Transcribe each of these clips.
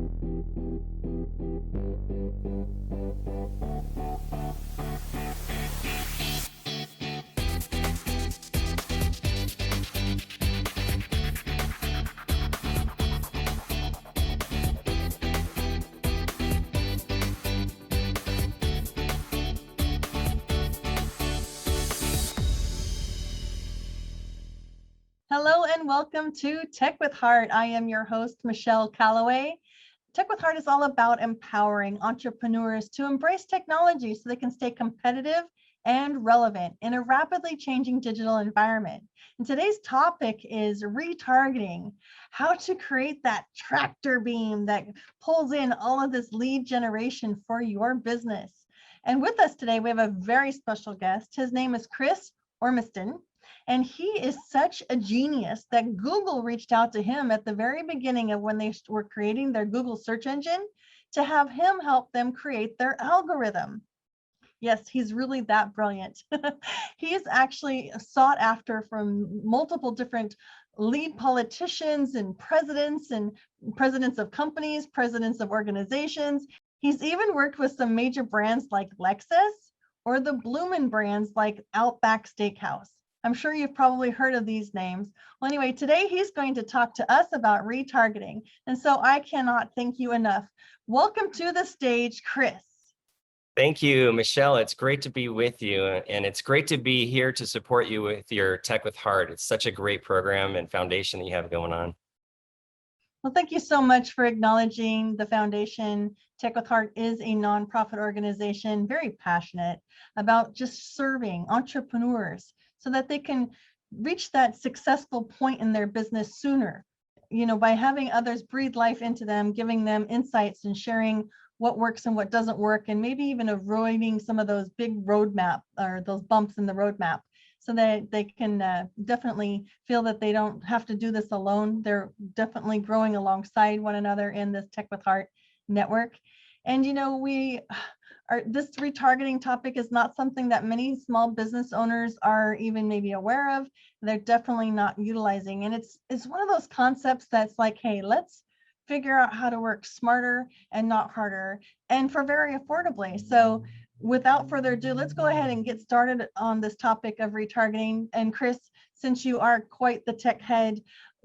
Hello and welcome to Tech with Heart. I am your host, Michelle Calloway. Tech with Heart is all about empowering entrepreneurs to embrace technology so they can stay competitive and relevant in a rapidly changing digital environment. And today's topic is retargeting, how to create that tractor beam that pulls in all of this lead generation for your business. And with us today, we have a very special guest. His name is Chris Ormiston. And he is such a genius that Google reached out to him at the very beginning of when they were creating their Google search engine to have him help them create their algorithm. Yes, he's really that brilliant. He is actually sought after from multiple different lead politicians and presidents of companies, presidents of organizations. He's even worked with some major brands like Lexus or the Bloomin' brands like Outback Steakhouse. I'm sure you've probably heard of these names. Well, anyway, today he's going to talk to us about retargeting. And so I cannot thank you enough. Welcome to the stage, Chris. Thank you, Michelle. It's great to be with you. And it's great to be here to support you with your Tech with Heart. It's such a great program and foundation that you have going on. Well, thank you so much for acknowledging the foundation. Tech with Heart is a nonprofit organization, very passionate about just serving entrepreneurs so that they can reach that successful point in their business sooner, by having others breathe life into them, giving them insights and sharing what works and what doesn't work, and maybe even avoiding some of those big roadmap or those bumps in the roadmap so that they can definitely feel that they don't have to do this alone. They're definitely growing alongside one another in this Tech with Heart network. And, this retargeting topic is not something that many small business owners are even maybe aware of. They're definitely not utilizing. And it's one of those concepts that's like, hey, let's figure out how to work smarter and not harder and for very affordably. So without further ado, let's go ahead and get started on this topic of retargeting. And Chris, since you are quite the tech head,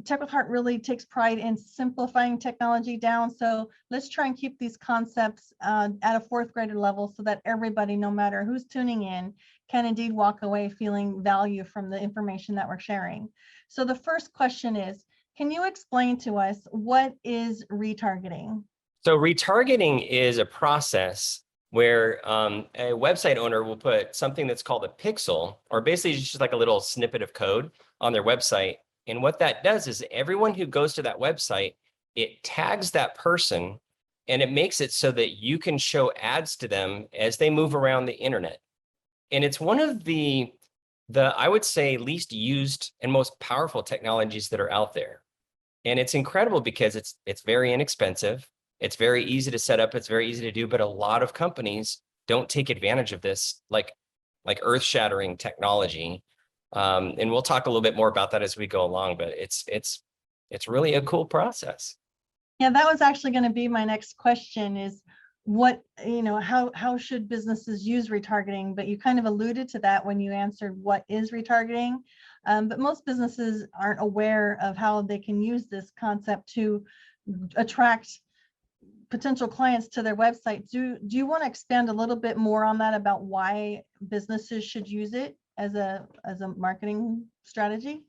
Tech with Heart really takes pride in simplifying technology down. So let's try and keep these concepts at a fourth grader level so that everybody, no matter who's tuning in, can indeed walk away feeling value from the information that we're sharing. So the first question is, can you explain to us what is retargeting? So retargeting is a process where a website owner will put something that's called a pixel, or basically just like a little snippet of code on their website. And what that does is everyone who goes to that website, it tags that person and it makes it so that you can show ads to them as they move around the internet. And it's one of the I would say, least used and most powerful technologies that are out there. And it's incredible because it's very inexpensive. It's very easy to set up. It's very easy to do, but a lot of companies don't take advantage of this like earth-shattering technology. And we'll talk a little bit more about that as we go along, but it's really a cool process. Yeah, that was actually going to be my next question is what, how should businesses use retargeting? But you kind of alluded to that when you answered what is retargeting. But most businesses aren't aware of how they can use this concept to attract potential clients to their website. Do you want to expand a little bit more on that about why businesses should use it as a marketing strategy?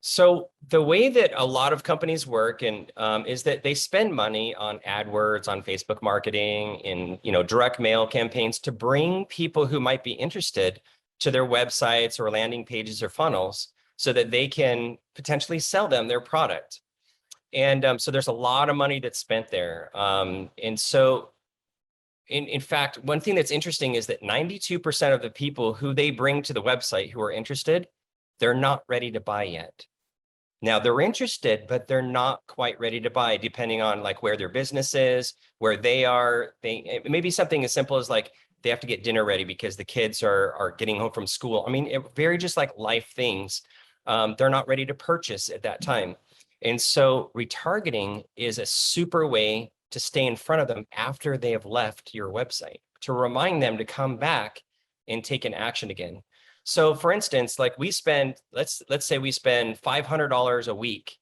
So the way that a lot of companies work is that they spend money on AdWords, on Facebook marketing, in direct mail campaigns to bring people who might be interested to their websites or landing pages or funnels so that they can potentially sell them their product. And so there's a lot of money that's spent there. And so in fact, one thing that's interesting is that 92% of the people who they bring to the website who are interested, they're not ready to buy yet. Now they're interested, but they're not quite ready to buy, depending on like where their business is, where they are. It may be something as simple as like they have to get dinner ready because the kids are getting home from school. I mean, very just like life things. They're not ready to purchase at that time. And so retargeting is a super way to stay in front of them after they have left your website, to remind them to come back and take an action again. So for instance, like we spend, let's say we spend $500 a week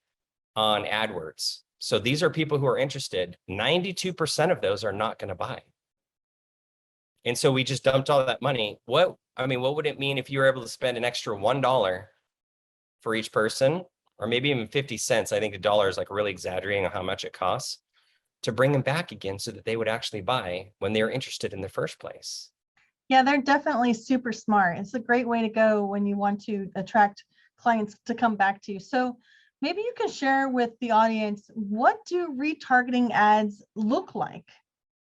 on AdWords. So these are people who are interested. 92% of those are not going to buy. And so we just dumped all that money. What would it mean if you were able to spend an extra $1 for each person, or maybe even 50 cents? I think a dollar is like really exaggerating on how much it costs to bring them back again so that they would actually buy when they were interested in the first place. Yeah, they're definitely super smart. It's a great way to go when you want to attract clients to come back to you. So maybe you can share with the audience, what do retargeting ads look like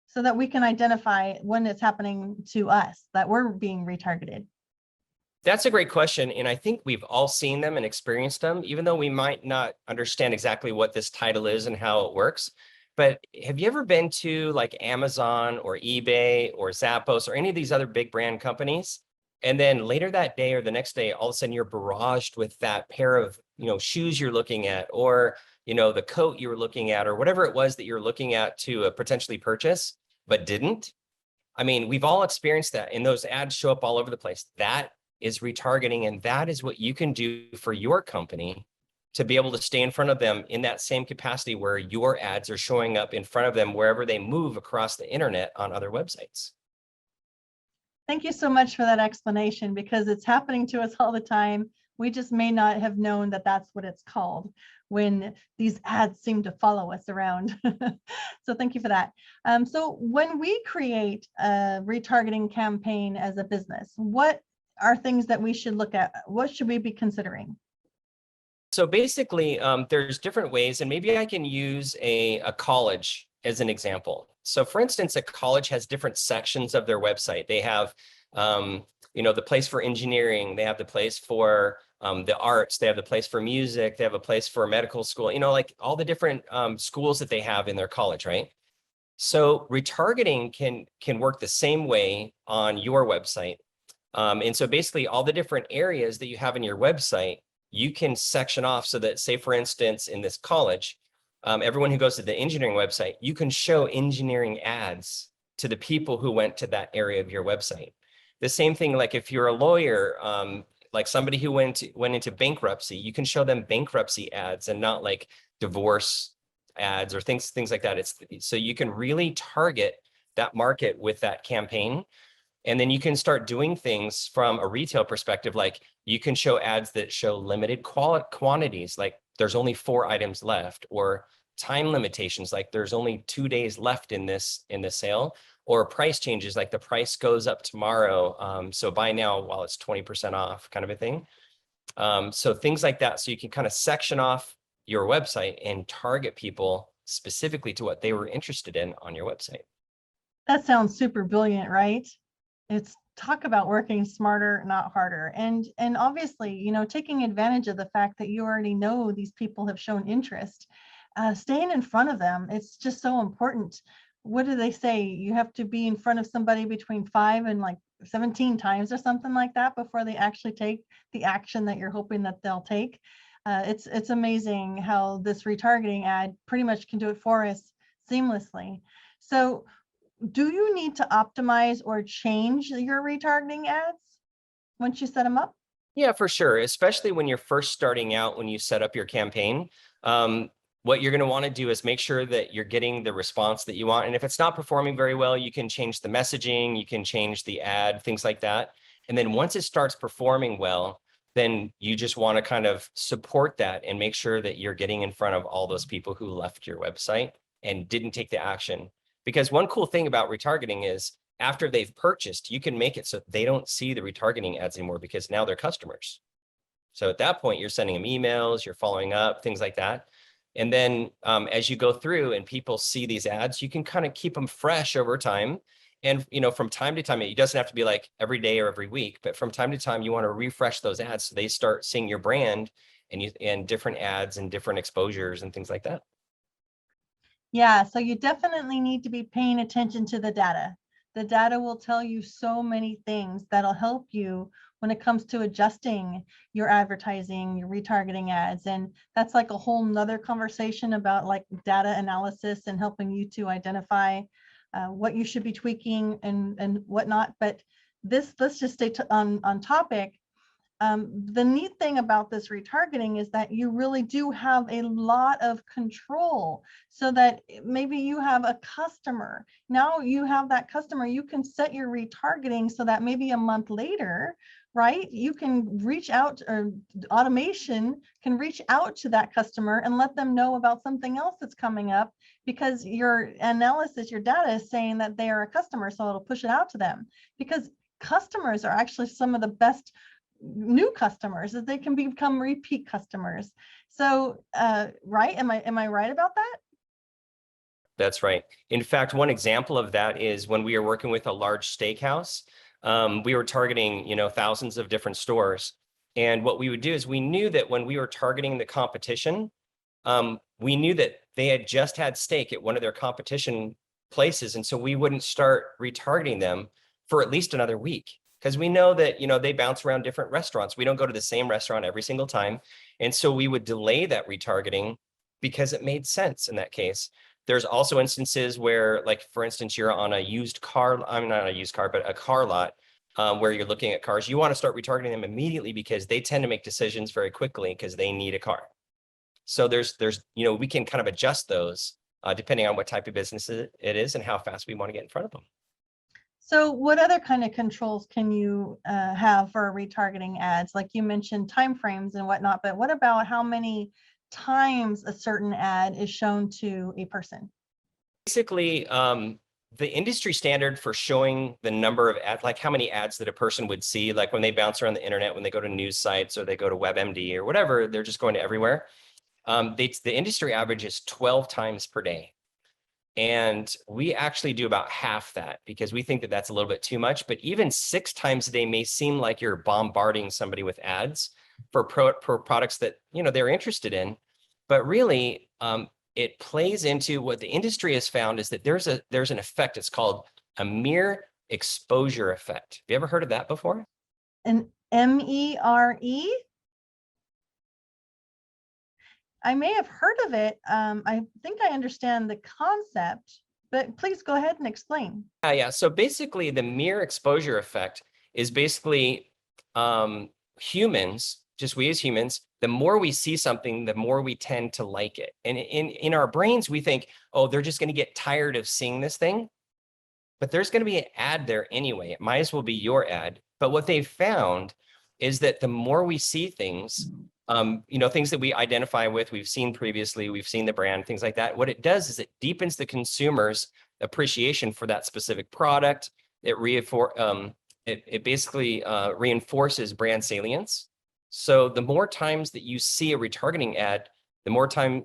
so that we can identify when it's happening to us, that we're being retargeted? That's a great question. And I think we've all seen them and experienced them, even though we might not understand exactly what this title is and how it works. But have you ever been to like Amazon or eBay or Zappos or any of these other big brand companies? And then later that day or the next day, all of a sudden you're barraged with that pair of, shoes you're looking at, or, the coat you were looking at, or whatever it was that you're looking at to potentially purchase, but didn't. I mean, we've all experienced that, and those ads show up all over the place. That is retargeting, and that is what you can do for your company to be able to stay in front of them in that same capacity where your ads are showing up in front of them wherever they move across the internet on other websites. Thank you so much for that explanation, because it's happening to us all the time. We just may not have known that that's what it's called when these ads seem to follow us around. So thank you for that. So when we create a retargeting campaign as a business, what are things that we should look at? What should we be considering? So basically, there's different ways, and maybe I can use a college as an example. So for instance, a college has different sections of their website. They have, the place for engineering, they have the place for the arts, they have the place for music, they have a place for medical school, like all the different schools that they have in their college, right? So retargeting can work the same way on your website. And so basically all the different areas that you have in your website, you can section off so that, say, for instance, in this college, everyone who goes to the engineering website, you can show engineering ads to the people who went to that area of your website. The same thing, like if you're a lawyer, like somebody who went into bankruptcy, you can show them bankruptcy ads and not like divorce ads or things like that. So you can really target that market with that campaign. And then you can start doing things from a retail perspective, like you can show ads that show limited quantities, like there's only 4 items left, or time limitations, like there's only 2 days left in this sale, or price changes, like the price goes up tomorrow, so buy now while it's 20% off, kind of a thing. So things like that. So you can kind of section off your website and target people specifically to what they were interested in on your website. That sounds super brilliant, right? It's talk about working smarter, not harder. And obviously, taking advantage of the fact that you already know these people have shown interest, staying in front of them, it's just so important. What do they say? You have to be in front of somebody between 5 and like 17 times or something like that before they actually take the action that you're hoping that they'll take. It's amazing how this retargeting ad pretty much can do it for us seamlessly. So do you need to optimize or change your retargeting ads once you set them up? Yeah, for sure. Especially when you're first starting out, when you set up your campaign, what you're going to want to do is make sure that you're getting the response that you want. And if it's not performing very well, you can change the messaging, you can change the ad, things like that. And then once it starts performing well, then you just want to kind of support that and make sure that you're getting in front of all those people who left your website and didn't take the action. Because one cool thing about retargeting is after they've purchased, you can make it so they don't see the retargeting ads anymore because now they're customers. So at that point, you're sending them emails, you're following up, things like that. And then as you go through and people see these ads, you can kind of keep them fresh over time. And, from time to time, it doesn't have to be like every day or every week, but from time to time, you want to refresh those ads so they start seeing your brand and different ads and different exposures and things like that. Yeah, so you definitely need to be paying attention to the data. The data will tell you so many things that'll help you when it comes to adjusting your advertising, your retargeting ads. And that's like a whole nother conversation about like data analysis and helping you to identify what you should be tweaking and whatnot. But let's just stay on topic. The neat thing about this retargeting is that you really do have a lot of control, so that maybe you have a customer. Now you have that customer, you can set your retargeting so that maybe a month later, right, you can reach out, or automation can reach out to that customer and let them know about something else that's coming up, because your analysis, your data is saying that they are a customer, so it'll push it out to them. Because customers are actually some of the best new customers, that they can become repeat customers. So right, am I right about that? That's right. In fact, one example of that is when we were working with a large steakhouse. We were targeting, thousands of different stores. And what we would do is, we knew that when we were targeting the competition, we knew that they had just had steak at one of their competition places. And so we wouldn't start retargeting them for at least another week, because we know that, they bounce around different restaurants. We don't go to the same restaurant every single time. And so we would delay that retargeting because it made sense in that case. There's also instances where, like, for instance, you're on a used car, I'm not a used car, but a car lot, where you're looking at cars. You want to start retargeting them immediately because they tend to make decisions very quickly because they need a car. So there's, we can kind of adjust those depending on what type of business it is and how fast we want to get in front of them. So what other kind of controls can you have for retargeting ads? Like you mentioned timeframes and whatnot, but what about how many times a certain ad is shown to a person? Basically, the industry standard for showing the number of ads, like how many ads that a person would see, like when they bounce around the internet, when they go to news sites or they go to WebMD or whatever, they're just going to everywhere. The industry average is 12 times per day. And we actually do about half that because we think that that's a little bit too much. But even 6 times a day may seem like you're bombarding somebody with ads for products that, they're interested in. But really, it plays into what the industry has found, is that there's an effect. It's called a mere exposure effect. Have you ever heard of that before? An MERE? I may have heard of it. I think I understand the concept, but please go ahead and explain. Yeah. So basically, the mere exposure effect is basically humans, just we as humans, the more we see something, the more we tend to like it. And in our brains, we think, oh, they're just going to get tired of seeing this thing. But there's going to be an ad there anyway. It might as well be your ad. But what they've found is that the more we see things, things that we identify with, we've seen previously, we've seen the brand, things like that. What it does is it deepens the consumer's appreciation for that specific product. It basically reinforces brand salience. So the more times that you see a retargeting ad, the more times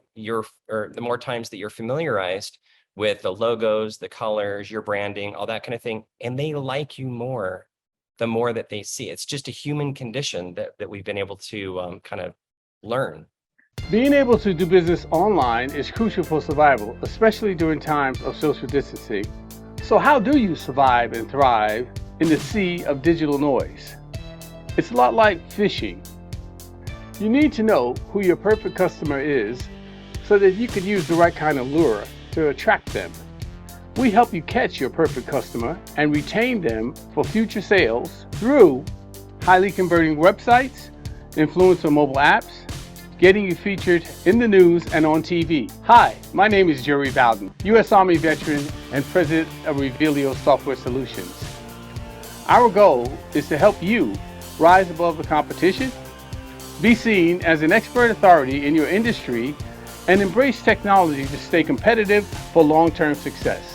that you're familiarized with the logos, the colors, your branding, all that kind of thing, and they like you more the more that they see. It's just a human condition that we've been able to kind of learn. Being able to do business online is crucial for survival, especially during times of social distancing. So how do you survive and thrive in the sea of digital noise? It's a lot like fishing. You need to know who your perfect customer is so that you can use the right kind of lure to attract them. We help you catch your perfect customer and retain them for future sales through highly converting websites, influencer mobile apps, getting you featured in the news and on TV. Hi, my name is Jerry Bowden, U.S. Army veteran and president of Revelio Software Solutions. Our goal is to help you rise above the competition, be seen as an expert authority in your industry, and embrace technology to stay competitive for long-term success.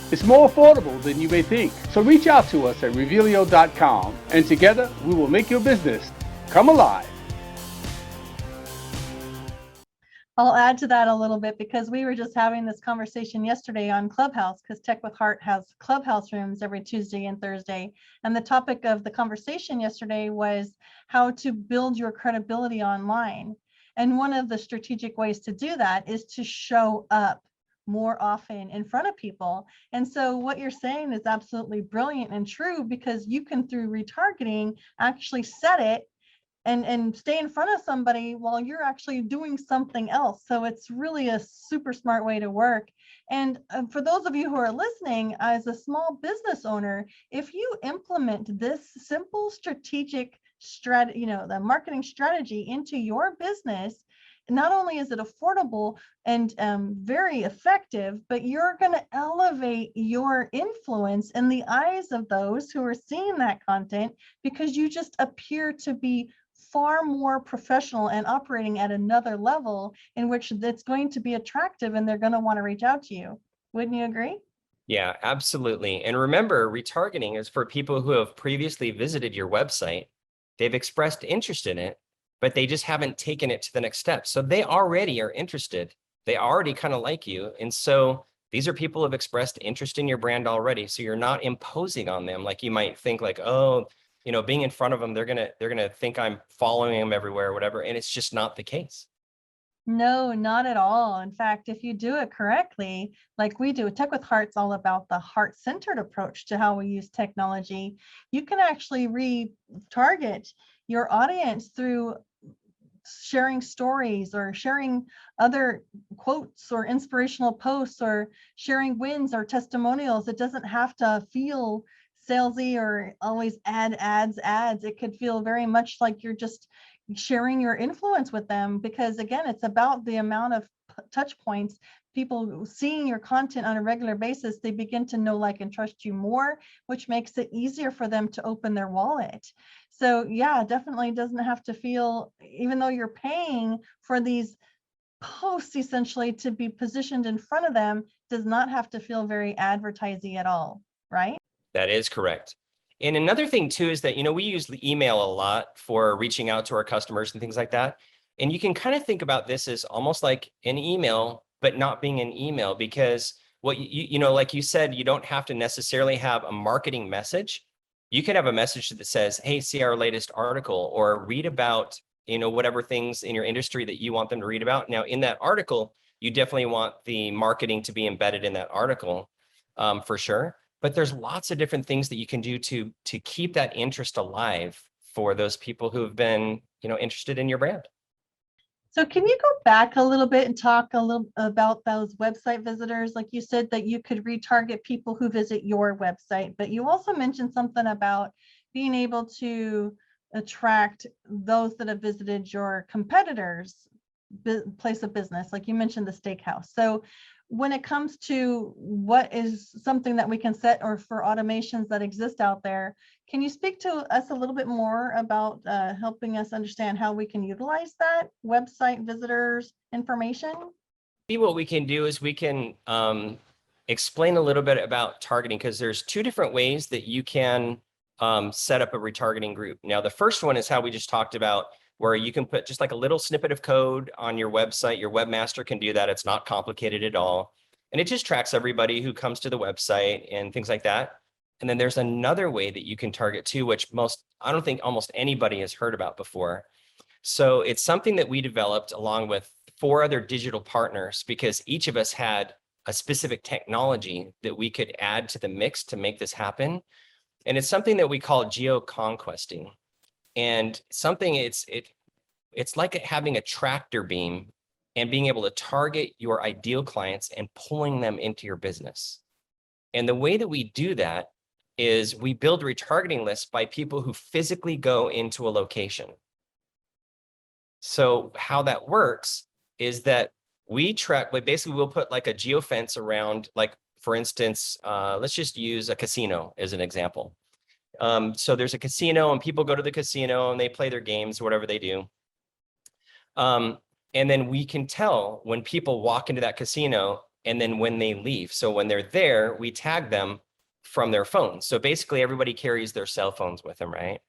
It's more affordable than you may think. So reach out to us at revelio.com and together we will make your business come alive. I'll add to that a little bit because we were just having this conversation yesterday on Clubhouse, because Tech with Heart has Clubhouse rooms every Tuesday and Thursday. And the topic of the conversation yesterday was how to build your credibility online. And one of the strategic ways to do that is to show up more often in front of people. And so what you're saying is absolutely brilliant and true, because you can, through retargeting, actually set it and stay in front of somebody while you're actually doing something else. So it's really a super smart way to work. And for those of you who are listening, as a small business owner, if you implement this simple strategic strategy, the marketing strategy into your business, not only is it affordable and very effective, but you're going to elevate your influence in the eyes of those who are seeing that content, because you just appear to be far more professional and operating at another level in which it's going to be attractive and they're going to want to reach out to you. Wouldn't you agree? Yeah, absolutely. And remember, retargeting is for people who have previously visited your website. They've expressed interest in it, but they just haven't taken it to the next step. So they already are interested. They already kind of like you. And so these are people who have expressed interest in your brand already. So you're not imposing on them like you might think, like, oh, being in front of them, they're gonna think I'm following them everywhere or whatever. And it's just not the case. No, not at all. In fact, if you do it correctly, like we do, Tech with Heart's all about the heart-centered approach to how we use technology. You can actually retarget your audience through sharing stories or sharing other quotes or inspirational posts or sharing wins or testimonials. It doesn't have to feel salesy or always ads. It could feel very much like you're just sharing your influence with them, because again, it's about the amount of touch points. People seeing your content on a regular basis, they begin to know, like, and trust you more, which makes it easier for them to open their wallet. So yeah, definitely doesn't have to feel, even though you're paying for these posts essentially to be positioned in front of them, does not have to feel very advertising at all, right? That is correct. And another thing too is that, we use the email a lot for reaching out to our customers and things like that. And you can kind of think about this as almost like an email, but not being an email, because what like you said, you don't have to necessarily have a marketing message. You could have a message that says, hey, see our latest article, or read about, whatever things in your industry that you want them to read about. Now, in that article, you definitely want the marketing to be embedded in that article, for sure. But there's lots of different things that you can do to keep that interest alive for those people who have been, interested in your brand. So can you go back a little bit and talk a little about those website visitors? Like you said that you could retarget people who visit your website, but you also mentioned something about being able to attract those that have visited your competitors' place of business. Like you mentioned the steakhouse. So when it comes to what is something that we can set, or for automations that exist out there, can you speak to us a little bit more about helping us understand how we can utilize that website visitors information? See, what we can do is we can explain a little bit about targeting, because there's two different ways that you can set up a retargeting group. Now, the first one is how we just talked about, where you can put just like a little snippet of code on your website. Your webmaster can do that. It's not complicated at all. And it just tracks everybody who comes to the website and things like that. And then there's another way that you can target too, which I don't think almost anybody has heard about before. So it's something that we developed along with 4 other digital partners, because each of us had a specific technology that we could add to the mix to make this happen. And it's something that we call geoconquesting. And it's like having a tractor beam and being able to target your ideal clients and pulling them into your business. And the way that we do that is we build retargeting lists by people who physically go into a location. So how that works is that we track, but basically we'll put like a geofence around, like, for instance, let's just use a casino as an example. So there's a casino and people go to the casino and they play their games, whatever they do. And then we can tell when people walk into that casino and then when they leave. So when they're there, we tag them from their phones. So basically everybody carries their cell phones with them, right?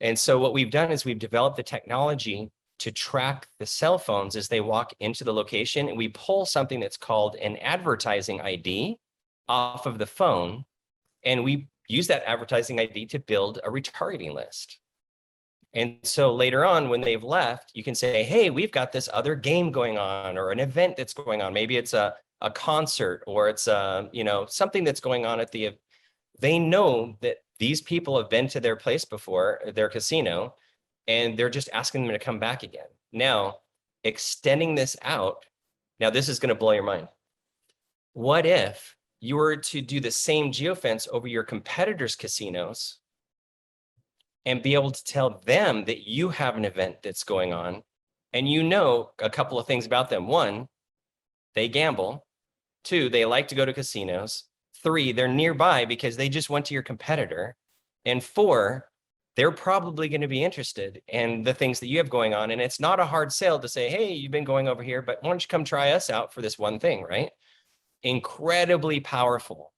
And so what we've done is we've developed the technology to track the cell phones as they walk into the location. And we pull something that's called an advertising ID off of the phone. And we use that advertising ID to build a retargeting list. And so later on, when they've left, you can say, hey, we've got this other game going on or an event that's going on. Maybe it's a a concert or it's a, something that's going on at the, they know that these people have been to their place before, their casino, and they're just asking them to come back again. Now, extending this out, now this is going to blow your mind. What if you were to do the same geofence over your competitors' casinos and be able to tell them that you have an event that's going on and you know a couple of things about them? One, they gamble. Two, they like to go to casinos. Three, they're nearby because they just went to your competitor. And four, they're probably going to be interested in the things that you have going on. And it's not a hard sale to say, hey, you've been going over here, but why don't you come try us out for this one thing, right? Incredibly powerful.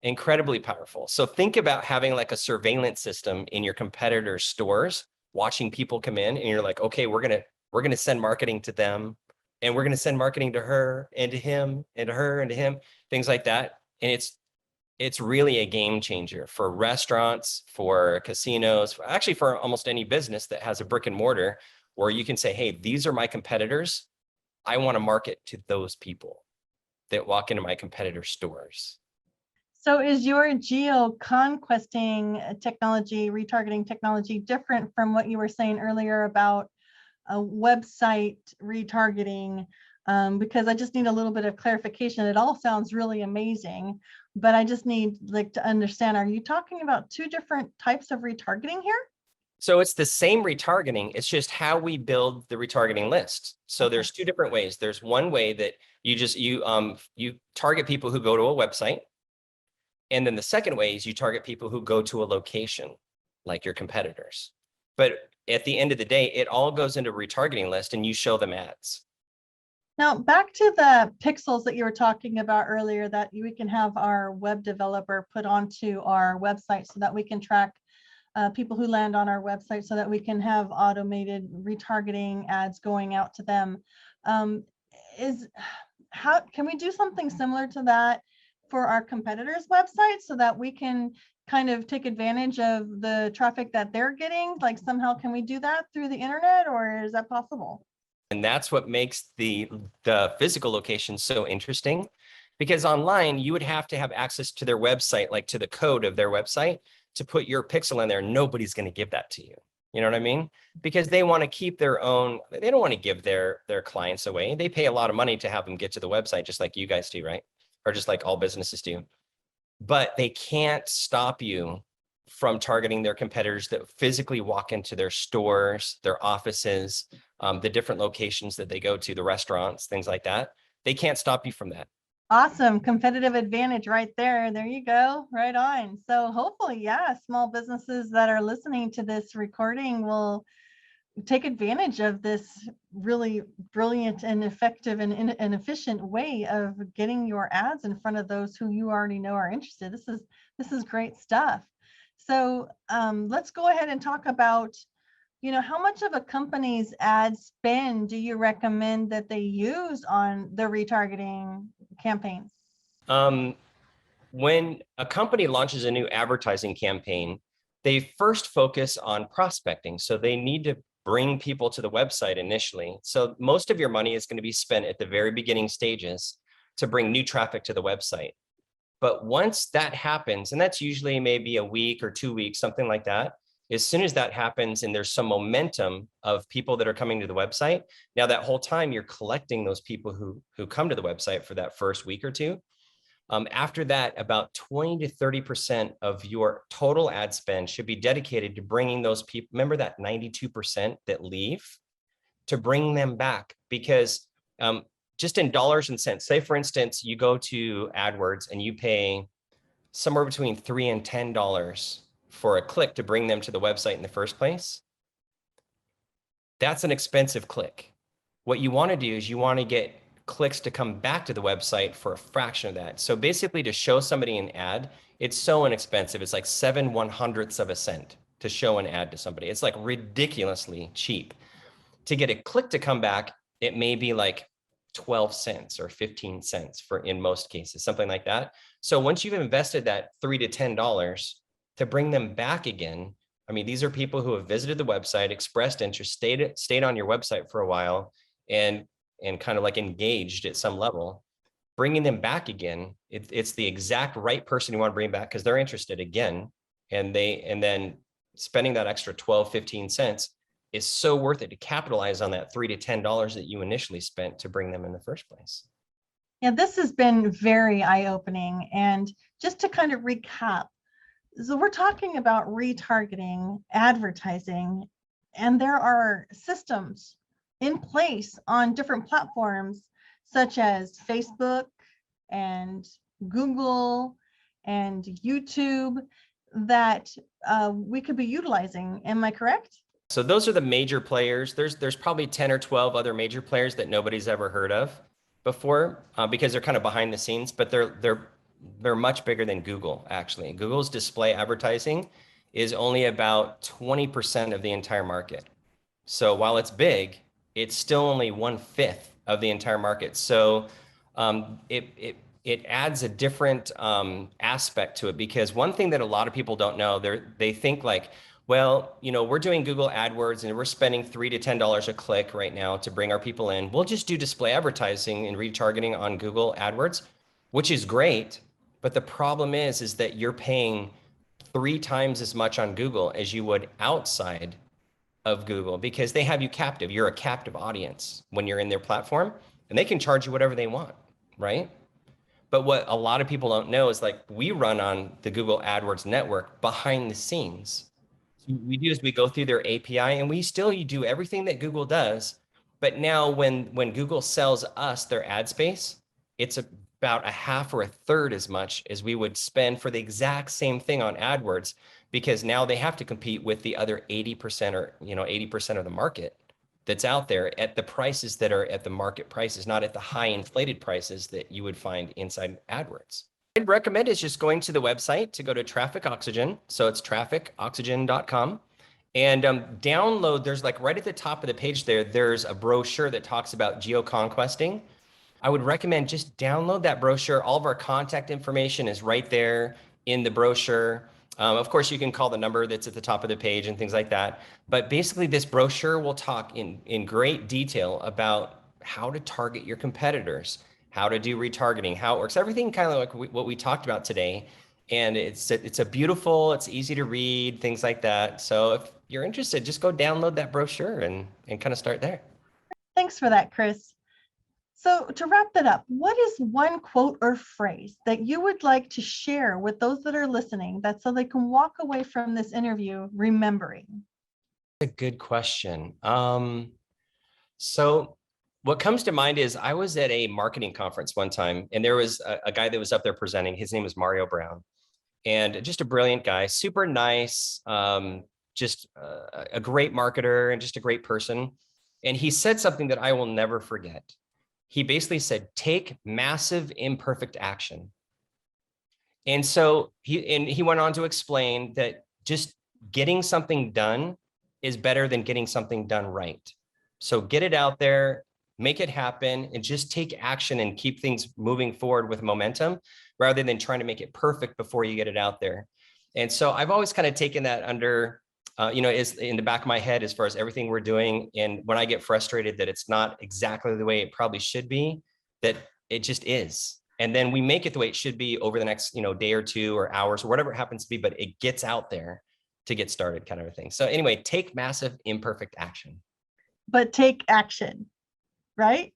Incredibly powerful. So think about having like a surveillance system in your competitors' stores, watching people come in, and you're like, okay, we're gonna send marketing to them, and we're gonna send marketing to her and to him and to her and to him, things like that. And it's really a game changer for restaurants, for casinos, actually for almost any business that has a brick and mortar, where you can say, hey, these are my competitors. I want to market to those people that walk into my competitor stores. So is your geo-conquesting technology, retargeting technology, different from what you were saying earlier about a website retargeting? Because I just need a little bit of clarification. It all sounds really amazing, but I just need to understand, are you talking about two different types of retargeting here? So it's the same retargeting. It's just how we build the retargeting list. So there's two different ways. There's one way that you target people who go to a website. And then the second way is you target people who go to a location like your competitors. But at the end of the day, it all goes into a retargeting list and you show them ads. Now, back to the pixels that you were talking about earlier that we can have our web developer put onto our website so that we can track people who land on our website, so that we can have automated retargeting ads going out to them. How can we do something similar to that for our competitors' websites so that we can kind of take advantage of the traffic that they're getting? Like somehow, can we do that through the internet, or is that possible? And that's what makes the physical location so interesting, because online you would have to have access to their website, like to the code of their website, to put your pixel in there. Nobody's going to give that to you. You know what I mean? Because they want to keep their own, they don't want to give their clients away. They pay a lot of money to have them get to the website, just like you guys do, right? Or just like all businesses do. But they can't stop you from targeting their competitors that physically walk into their stores, their offices, the different locations that they go to, the restaurants, things like that. They can't stop you from that. Awesome. Competitive advantage right there. There you go. Right on. So hopefully, yeah, small businesses that are listening to this recording will take advantage of this really brilliant and effective and efficient way of getting your ads in front of those who you already know are interested. This is great stuff. So let's go ahead and talk about, how much of a company's ad spend do you recommend that they use on the retargeting campaigns? When a company launches a new advertising campaign, they first focus on prospecting. So they need to bring people to the website initially. So most of your money is going to be spent at the very beginning stages to bring new traffic to the website. But once that happens, and that's usually maybe a week or 2 weeks, something like that, as soon as that happens and there's some momentum of people that are coming to the website, now that whole time you're collecting those people who come to the website for that first week or two. After that, about 20 to 30% of your total ad spend should be dedicated to bringing those people, remember that 92% that leave, to bring them back. Because just in dollars and cents, say for instance, you go to AdWords and you pay somewhere between $3 and $10 for a click to bring them to the website in the first place. That's an expensive click. What you want to do is you want to get clicks to come back to the website for a fraction of that. So basically, to show somebody an ad, it's so inexpensive. It's like 7/100ths of a cent to show an ad to somebody. It's like ridiculously cheap. To get a click to come back, it may be like 12 cents or 15 cents for in most cases, something like that. So once you've invested that $3 to $10 to bring them back again, I mean, these are people who have visited the website, expressed interest, stayed on your website for a while, and kind of like engaged at some level. bringing them back again, it's the exact right person you want to bring back because they're interested again. And then spending that extra 12, 15 cents is so worth it to capitalize on that $3 to $10 that you initially spent to bring them in the first place. Yeah, this has been very eye-opening. And just to kind of recap, so we're talking about retargeting, advertising, and there are systems in place on different platforms such as Facebook and Google and YouTube that we could be utilizing. Am I correct? So those are the major players. There's probably 10 or 12 other major players that nobody's ever heard of before because they're kind of behind the scenes, but they're much bigger than Google, actually. Google's display advertising is only about 20% of the entire market. So while it's big, it's still only 1/5 of the entire market. So it adds a different aspect to it, because one thing that a lot of people don't know, they think like, well, we're doing Google AdWords and we're spending $3 to $10 a click right now to bring our people in. We'll just do display advertising and retargeting on Google AdWords, which is great. But the problem is that you're paying 3 times as much on Google as you would outside of Google, because they have you captive. You're a captive audience when you're in their platform, and they can charge you whatever they want, right? But what a lot of people don't know is like we run on the Google AdWords network behind the scenes. So what we do is we go through their API and we still do everything that Google does. But now when Google sells us their ad space, it's about a half or a third as much as we would spend for the exact same thing on AdWords, because now they have to compete with the other 80% or 80% of the market that's out there at the prices that are at the market prices, not at the high inflated prices that you would find inside AdWords. I'd recommend is just going to the website to go to Traffic Oxygen. So it's trafficoxygen.com, and download, there's like right at the top of the page there's a brochure that talks about geoconquesting. I would recommend just download that brochure. All of our contact information is right there in the brochure. Of course, you can call the number that's at the top of the page and things like that. But basically, this brochure will talk in great detail about how to target your competitors, how to do retargeting, how it works, everything kind of like what we talked about today. And it's beautiful, it's easy to read, things like that. So if you're interested, just go download that brochure and kind of start there. Thanks for that, Chris. So to wrap that up, what is one quote or phrase that you would like to share with those that are listening, that so they can walk away from this interview remembering? A good question. So what comes to mind is I was at a marketing conference one time, and there was a guy that was up there presenting. His name was Mario Brown, and just a brilliant guy, super nice, just a great marketer and just a great person. And he said something that I will never forget. He basically said, take massive imperfect action. And so he went on to explain that just getting something done is better than getting something done right. So get it out there, make it happen, and just take action and keep things moving forward with momentum rather than trying to make it perfect before you get it out there. And so I've always kind of taken that under is in the back of my head as far as everything we're doing. And when I get frustrated that it's not exactly the way it probably should be, that it just is. And then we make it the way it should be over the next, day or two or hours or whatever it happens to be, but it gets out there to get started, kind of a thing. So anyway, take massive imperfect action. But take action, right?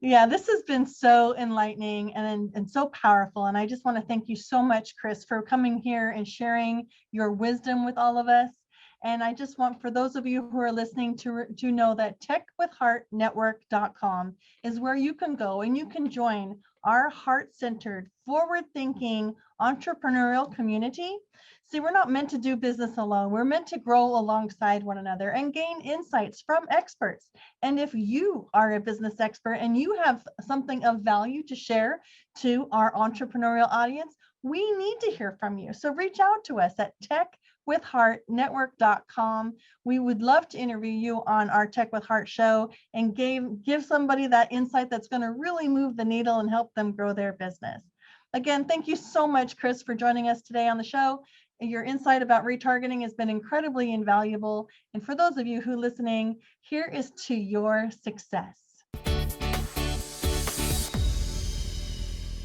Yeah, this has been so enlightening and so powerful. And I just want to thank you so much, Chris, for coming here and sharing your wisdom with all of us. And I just want for those of you who are listening to know that techwithheartnetwork.com is where you can go and you can join our heart-centered, forward-thinking entrepreneurial community. See, we're not meant to do business alone. We're meant to grow alongside one another and gain insights from experts. And if you are a business expert and you have something of value to share to our entrepreneurial audience, we need to hear from you. So reach out to us at techwithheartnetwork.com. We would love to interview you on our Tech with Heart show and give somebody that insight that's going to really move the needle and help them grow their business. Again, thank you so much, Chris, for joining us today on the show. Your insight about retargeting has been incredibly invaluable. And for those of you who are listening, here is to your success.